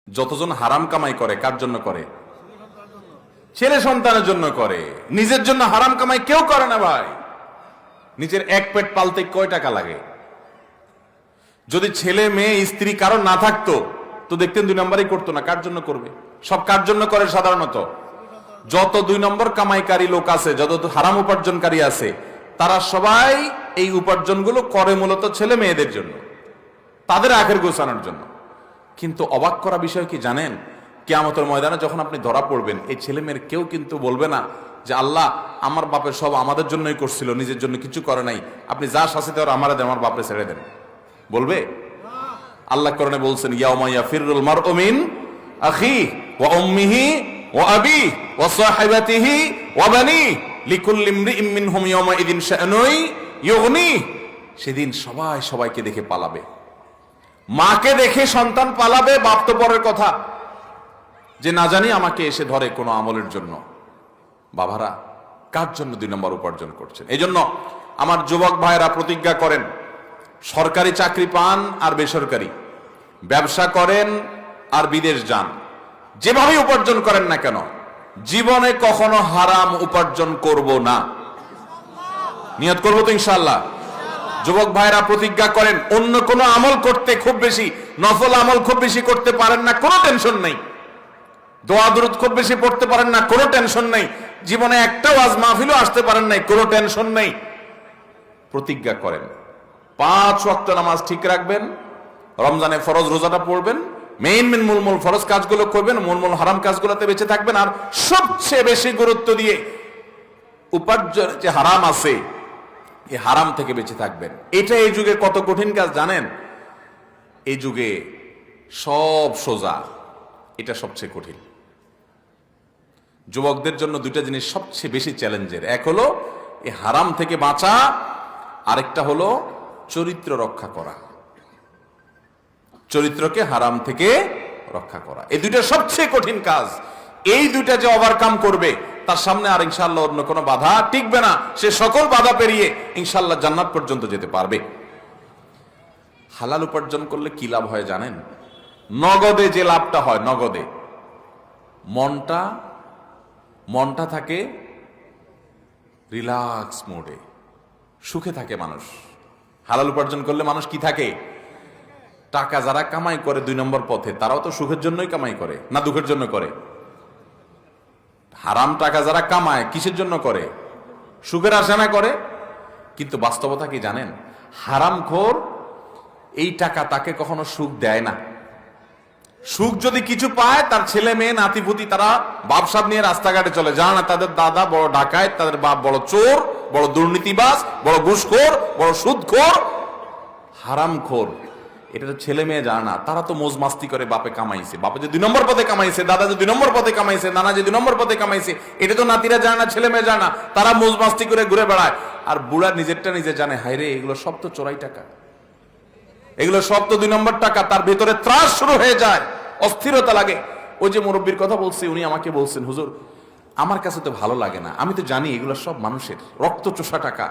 যতজন হারাম কামাই করে কার জন্য করে? ছেলে সন্তানের জন্য করে। নিজের জন্য হারাম কামাই কেউ করে না ভাই। নিজের এক পেট পালতে কয় টাকা লাগে? যদি ছেলে মেয়ে স্ত্রী কারো না থাকতো তো দেখতেন 2 নম্বরই করতো না। কার জন্য করবে? সব কার জন্য করে? সাধারণত যত 2 নম্বর কামাইকারী লোক আছে, যত হারাম উপার্জনকারী আছে, তারা সবাই এই উপার্জনগুলো করে মূলত ছেলে মেয়েদের জন্য, তাদের আখের গোছানোর জন্য। কিন্তু অবাক করা বিষয় কি জানেন? কিয়ামতের ময়দানে যখন আপনি ধরা পড়বেন, এই ছেলে মেয়ের কেউ কিন্তু বলবে না যে আল্লাহ আমার বাপের সব আমাদের জন্যই করছিল, নিজের জন্য কিছু করে নাই, আপনি যা শাস্তি আর আমারে দেন, আমার বাপরে ছেড়ে দেন। বলবে? আল্লাহ কোরআনে বলছেন ইয়াউমা ইয়াফিরুল মারউ মিন আখিহি ওয়া উম্মিহি ওয়া আবিহি ওয়া সাহিবাতিহি ওয়া বানিহি লিকুল্লি ইমরিইম মিনহুম ইয়াউমা ইযিন শাআনুন ইউগনি। সেদিন সবাই সবাইকে দেখে পালাবে। মাকে দেখে সন্তান পালাবে, বাপ তো পরের কথা, যে না জানি আমাকে এসে ধরে কোনো আমলের জন্য। বাবারা, কার জন্য 2 নম্বর উপার্জন করছেন? এই জন্য আমার যুবক ভাইরা প্রতিজ্ঞা করেন, সরকারি চাকরি পান আর বেসরকারি, ব্যবসা করেন আর বিদেশ যান, যেভাবে উপার্জন করেন না কেন, জীবনে কখনো হারাম উপার্জন করব না। নিয়ত করবো তো ইনশাআল্লাহ। যুবক ভাইরা প্রতিজ্ঞা করেন, অন্য কোনো আমল করতে খুব বেশি, নফল আমল খুব বেশি করতে পারেন না, কোনো টেনশন নেই। দোয়া দুরূদ খুব বেশি পড়তে পারেন না, কোনো টেনশন নেই। জীবনে একটা ওয়াজ মাহফিলও আসতে পারেন নাই, কোনো টেনশন নেই। প্রতিজ্ঞা করেন 5 ওয়াক্ত নামাজ ঠিক রাখবেন, রমজানে ফরজ রোজাটা পড়বেন, মেইন মূল ফরজ কাজগুলো করবেন, মূল হারাম কাজগুলোতে বেঁচে থাকবেন, আর সবচেয়ে বেশি গুরুত্ব দিয়ে উপার্জন যে হারাম আছে এই হারাম থেকে বেঁচে থাকবেন। এটা এই যুগে কত কঠিন কাজ জানেন? এই যুগে সব সোজা, এটা সবচেয়ে কঠিন। যুবকদের জন্য 2টা জিনিস সবচেয়ে বেশি চ্যালেঞ্জের। এক হলো এই হারাম থেকে বাঁচা, আরেকটা হলো চরিত্র রক্ষা করা, চরিত্রকে হারাম থেকে রক্ষা করা। এই 2টা সবচেয়ে কঠিন কাজ। এই 2টা যে ওভারকাম করবে, তার সামনে আর ইনশাআল্লাহ অন্য কোনো বাধা টিকবে না। সে সকল বাধা পেরিয়ে ইনশাআল্লাহ জান্নাত পর্যন্ত যেতে পারবে। হালাল উপার্জন করলে কি লাভ হয় জানেন? নগদে যে লাভটা হয়, নগদে মনটা থাকে রিল্যাক্স মোডে, সুখে থাকে মানুষ। হালাল উপার্জন করলে মানুষ কি থাকে? টাকা যারা কামাই করে 2 নম্বর পথে, তারাও তো সুখের জন্যই কামাই করে, না দুঃখের জন্য করে? হারাম টাকা যারা কামায় কিসের জন্য করে? সুখের আশা করে। কিন্তু বাস্তবতা কি জানেন? হারামখোর এই টাকা তাকে কখনো সুখ দেয় না। সুখ যদি কিছু পায়, তার ছেলে মেয়ে নাতিপুতি তারা বাপসাব নিয়ে রাস্তাঘাটে চলে, জানা না তাদের দাদা বড় ডাকাত, তাদের বাপ বড় চোর, বড় দুর্নীতিবাজ, বড় ঘুষখোর, বড় সুদখোর, হারামখোর। এটা তো ছেলে মেয়ে জানা না, তারা তো মোজ মাস্তি করে বাপে কামাইছে, বাপে যে 2 নম্বর পথে কামাইছে, দাদা যে 2 নম্বর পথে কামাইছে, নানা যে 2 নম্বর পথে কামাইছে, এটা তো নাতিরা জানা না, ছেলে মেয়ে জানা। তারা মোজ মাস্তি করে ঘুরে বেড়ায়, আর বুড়া নিজেরটা নিজে জানে, হায় রে এগুলো সব তো চোরাই টাকা, এগুলো সব তো 2 নম্বর টাকা। তার ভেতরে ত্রাস শুরু হয়ে যায়, অস্থিরতা লাগে। ওই যে মুরব্বীর কথা বলছি, উনি আমাকে বলছেন, হুজুর আমার কাছে তো ভালো লাগে না, আমি তো জানি এগুলো সব মানুষের রক্ত চোষা টাকা।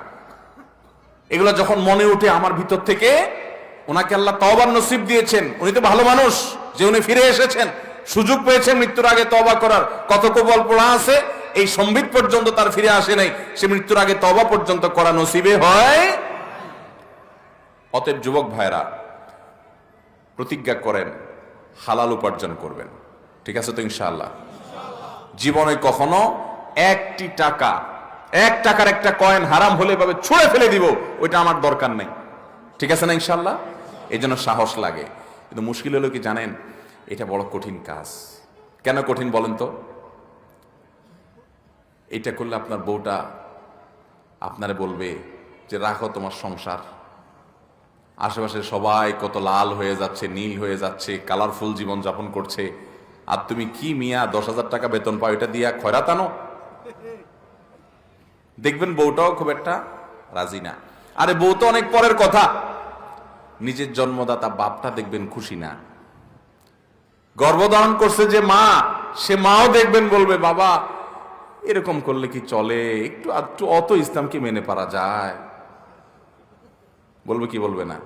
এগুলো যখন মনে উঠে আমার ভিতর থেকে, ওনাকে আল্লাহ তওবার নসিব দিয়েছেন, উনি তো ভালো মানুষ যে উনি ফিরে এসেছেন, সুযোগ পেয়েছেন মৃত্যুর আগে তওবা করার। কত কবল পড়া আছে, এই সম্বিত পর্যন্ত তার ফিরে আসে নাই, সে মৃত্যুর আগে তওবা পর্যন্ত করা নসিবে হয়। অতএব যুবক ভাইরা প্রতিজ্ঞা করেন হালাল উপার্জন করবেন, ঠিক আছে তো ইনশাআল্লাহ? জীবনে কখনো একটি টাকা, 1 টাকার একটা কয়েন হারাম হলে ভাবে ছুঁড়ে ফেলে দিব, ওইটা আমার দরকার নেই, ঠিক আছে না ইনশাআল্লাহ? এই জন্য সাহস লাগে। কিন্তু মুশকিল হলো কি জানেন? এটা বড় কঠিন কাজ। কেন কঠিন বলেন তো? এটা করলে আপনার বউটা আপনারে বলবে যে রাখো তোমার সংসার, আশেপাশে সবাই কত লাল হয়ে যাচ্ছে, নীল হয়ে যাচ্ছে, কালারফুল জীবন যাপন করছে, আর তুমি কি মিয়া 10,000 টাকা বেতন পাও, এটা দিয়া খয়রাত আনো? দেখবেন বউটাও খুব একটা রাজি না। আরে বউ তো অনেক পরের কথা, নিজের জন্মদাতা বাপটা দেখবেন খুশি না। গর্ভধারণ করছে যে মা, সে মাও দেখবেন বলবে বাবা এরকম করলে কি চলে, একটু অত ইসলামকে মেনে পারা যায়? বলবে কি বলবে না?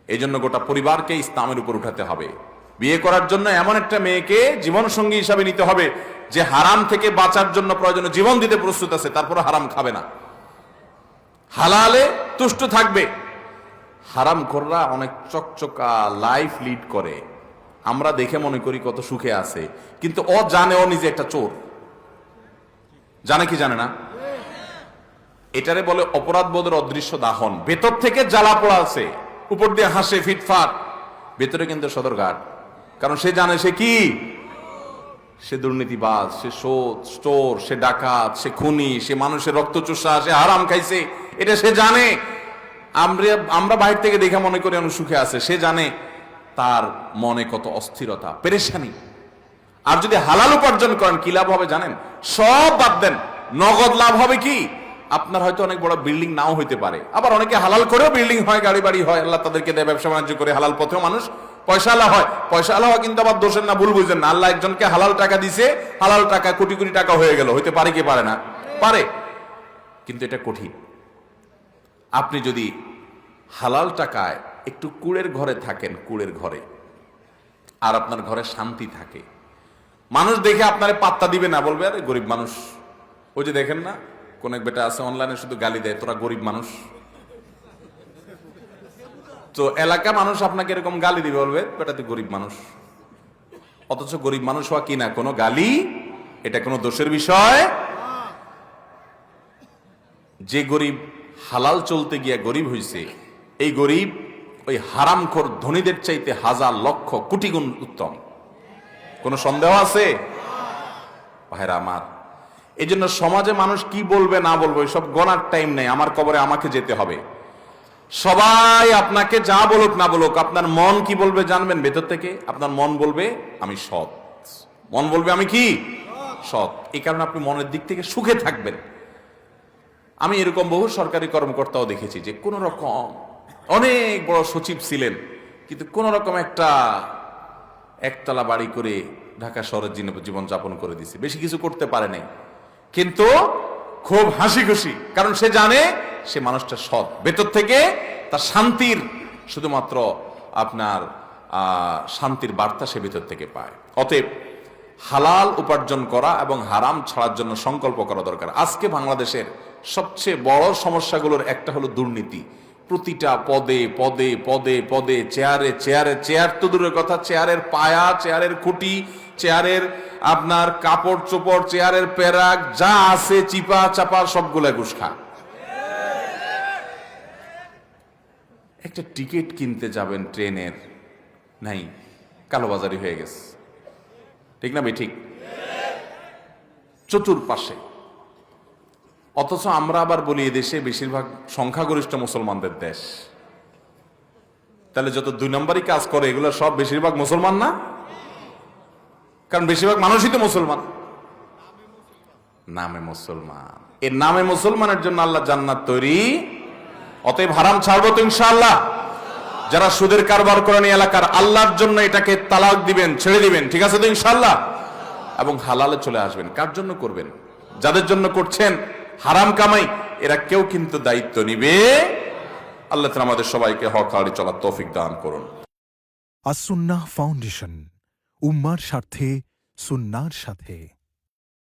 এই জন্য গোটা পরিবারকে ইসলামের উপর উঠাতে হবে। বিয়ে করার জন্য এমন একটা মেয়েকে জীবন সঙ্গী হিসাবে নিতে হবে যে হারাম থেকে বাঁচার জন্য প্রয়োজনে জীবন দিতে প্রস্তুত আছে, তারপর হারাম খাবে না, হালালে তুষ্ট থাকবে। হারামখোররা অনেক চকচকা লাইফ লিড করে, আমরা দেখে মনে করি কত সুখে আছে, কিন্তু ও জানে ও নিজে একটা চোর। জানে কি জানে না? এটারে বলে অপরাধ বোধের অদৃশ্য দাহন। ভেতর থেকে জ্বালা পোড়া আছে, উপর দিয়ে হাসে ফিটফাট, ভেতরে কিন্তু সদরঘাট। কারণ সে জানে সে কি, সে দুর্নীতিবাজ, সে চোর, সে ডাকাত, সে খুনি, সে মানুষের রক্তচোষা, সে হারাম খাইছে, এটা সে জানে। আমরা বাইরে থেকে দেখে মনে করি অনেক সুখে আছে, সে জানে তার মনে কত অস্থিরতা, পেরেশানি। আর যদি হালাল উপার্জন করেন কি লাভ হবে জানেন? সব বাদ দেন, নগদ লাভ হবে কি? আপনার হয়তো অনেক বড় বিল্ডিং নাও হইতে পারে, আবার অনেকে হালাল করেও বিল্ডিং হয়, গাড়ি বাড়ি হয়, আল্লাহ তাদেরকে দেয়, ব্যবসা বাণিজ্য করে হালাল পথেও মানুষ পয়সা আলা হয়। পয়সা আলা হয় কিন্তু আবার দোষের না, ভুল বুঝেন না। আল্লাহ একজনকে হালাল টাকা দিছে, হালাল টাকা কোটি কোটি টাকা হয়ে গেল, হইতে পারে কি পারে না? পারে, কিন্তু এটা কঠিন। আপনি যদি হালাল টাকায় একটু কুড়ের ঘরে থাকেন, কুড়ের ঘরে, আর আপনার ঘরে শান্তি থাকে, মানুষ দেখে আপনারে পাত্তা দিবে না, বলবে আরে গরিব মানুষ। ওই যে দেখেন না, কোন এক বেটা আছে অনলাইনে শুধু গালি দেয়, তোরা গরিব মানুষ। তো এলাকা মানুষ আপনাকে এরকম গালি দিবে, বলবে বেটা তুই গরিব মানুষ। অথচ গরিব মানুষ হওয়া কি না কোনো গালি, এটা কোনো দোষের বিষয়। যে গরিব হালাল চলতে গিয়া গরিব হইছে, এই গরিব ওই হারামখোর ধনীদের চাইতে হাজার লক্ষ কোটি গুণ উত্তম। কোন সন্দেহ আছে ভাইরা আমার? এই জন্য সমাজে মানুষ কি বলবে না বলবে সব গণার টাইম নেই। আমার কবরে আমাকে যেতে হবে। সবাই আপনাকে যা বলুক না বলুক, আপনার মন কি বলবে জানবেন? ভেতর থেকে আপনার মন বলবে আমি সৎ, মন বলবে আমি কি সৎ। এই কারণে আপনি মনের দিক থেকে সুখে থাকবেন। আমি এরকম বহু সরকারি কর্মকর্তাও দেখেছি যে কোন রকম অনেক বড় সচিব ছিলেন, কিন্তু কোন রকম একতলা বাড়ি করে ঢাকা শহরের জীবন যাপন করে দিছে, বেশি কিছু করতে পারে নাই, কিন্তু খুব হাসি খুশি। কারণ সে জানে সে মানুষটা সৎ, ভেতর থেকে তার শান্তির শুধুমাত্র আপনার শান্তির বার্তা সে ভেতর থেকে পায়। অতএব হালাল উপার্জন করা এবং হারাম ছাড়ার জন্য সংকল্প করা দরকার। আজকে বাংলাদেশের সবচেয়ে বড় সমস্যাগুলোর একটা হলো দুর্নীতি। প্রতিটা পদে পদে পদে পদে, চেয়ারে চেয়ারে, চেয়ার তো দূরের কথা, চেয়ারের পায়া, চেয়ারের খুঁটি, চেয়ারের আপনার কাপড় চোপড়, চেয়ারের পেরাক, যা আছে চিপা চাপা সবগুলা ঘুষ খা। একটা টিকিট কিনতে যাবেন ট্রেনের, নাই, কালোবাজারি হয়ে গেছে, ঠিক না ভাই? ঠিক, চতুর্পাশে। অথচ আমরা আবার বলি এদেশে বেশিরভাগ সংখ্যাগরিষ্ঠ মুসলমানদের দেশ। তাহলে যত 2 নম্বরই কাজ করে এগুলো সব বেশিরভাগ মুসলমান না? কারণ বেশিরভাগ মানুষই তো মুসলমান, নামে মুসলমান। এর নামে মুসলমানের জন্য আল্লাহ জান্নাত তৈরি। অতএব হারাম ছাড়বো তো ইনশাআল্লাহ। যারা সুদের কারবার করেন এলাকার, আল্লাহর জন্য এটাকে তালাক দিবেন, ছেড়ে দিবেন, ঠিক আছে তো ইনশাআল্লাহ? এবং হালালে চলে আসবেন। কার জন্য করবেন? যাদের জন্য করছেন হারাম কামাই, এরা কেউ কিন্তু দায়িত্ব নিবে। আল্লাহ তাআলা আমাদের সবাইকে হক হালালে চলার তৌফিক দান করুন। আস-সুন্নাহ ফাউন্ডেশন, উম্মার স্বার্থে সুন্নাহর সাথে।